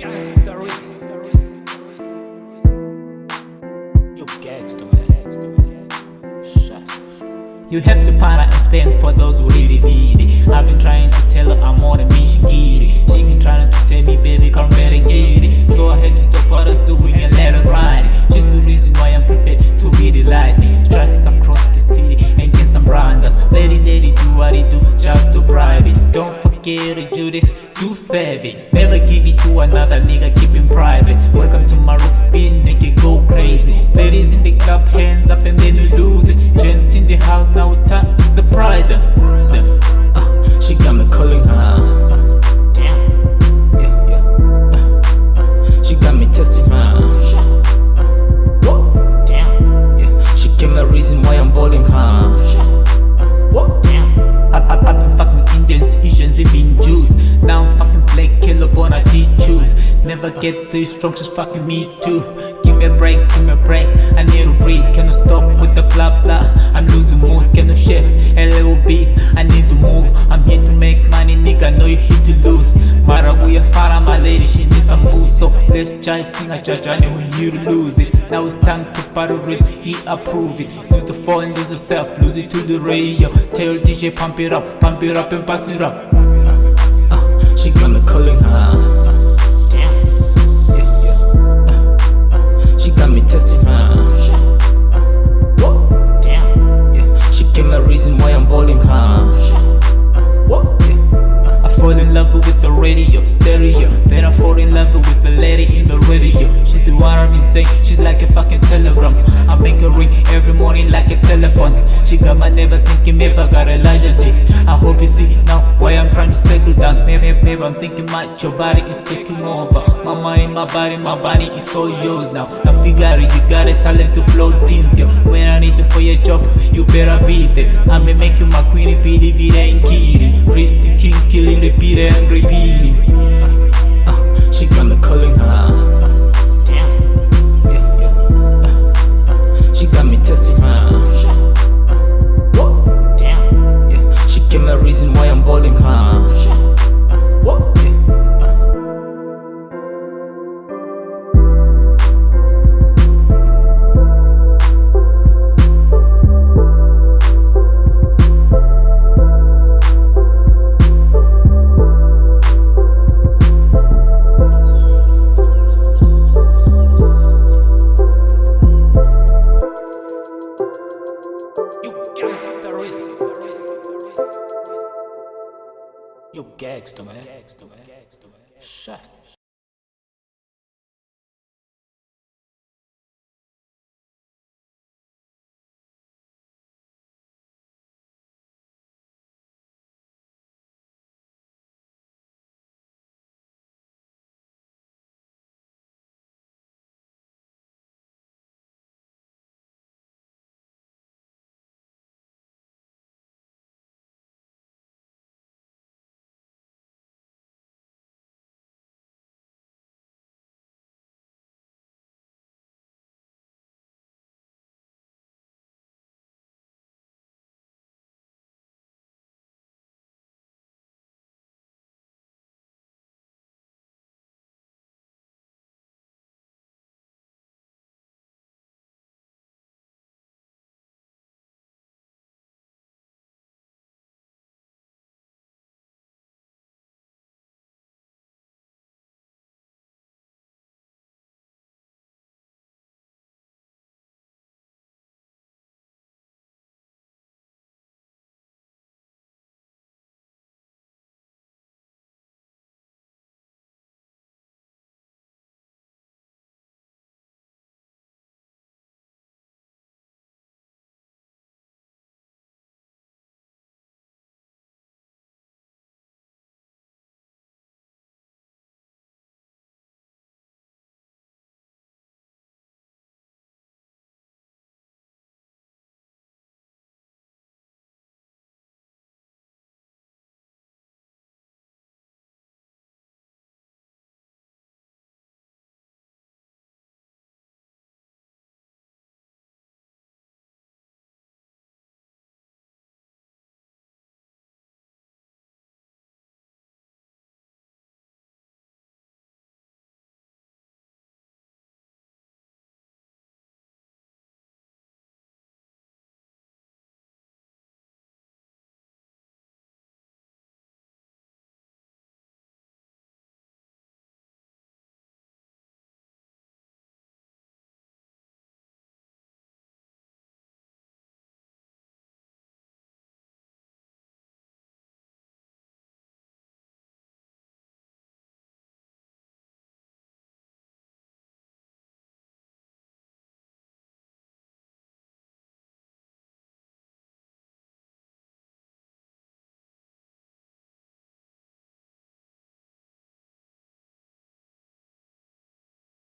You gangster, man. You have to partner and spend for those who really need it. I've been trying to tell her I'm on a mission, get it. She been trying to tell me, baby, come better get it. So I had to stop what I was doing and let her ride it. Just the reason why I'm prepared to be the lightning. Strikes across the city and get some branders. Let it do what it do just to bribe it. Don't forget to do this, you savvy. Never give it to another nigga, keep it private. Welcome to my room, being naked, go crazy. Ladies in the club, hands up and then you lose it. Gents in the house, now it's time to surprise them. She got me calling her. She got me testing her. She gave me a reason why I'm balling her. I've been fucking Indians, Asians, even Jews. Now I'm fucking black, killer born, I did choose. Never get this strong, she's fucking me too. Give me a break, I need to breathe. Cannot stop with the blah blah. I'm losing moves, cannot shift a little bit. I need to move, I'm here to make money, nigga, know you're here to lose. Maraguya Farah, my lady, she needs some boost. So let's jive, sing a judge, I know we're here to lose it. Now it's time to battle risk, he approve it. Lose the phone, lose yourself, lose it to the radio. Tell DJ pump it up and pass it up. She got me calling her. She got me testing her. She gave me a reason why I'm balling her. I fall in love with the radio, stereo. Then I fall in love with the lady in the radio. She's the one I've been saying, she's like a fucking telegram. I make her ring every morning like a telephone. She got my neighbors thinking maybe I got a larger dick. I hope you see now why I'm trying to settle down. Maybe I'm thinking much, your body is taking over. My mind, my body is all yours now. I figure it, you got a talent to blow things, girl. When I need you for your job, you better be there. I may make you my queen, believe it, ain't kidding. Christ the king, killing, repeat and repeating. She got me calling her. She got me testing her. She gave me a reason why I'm balling her. You gangster, man. Shut.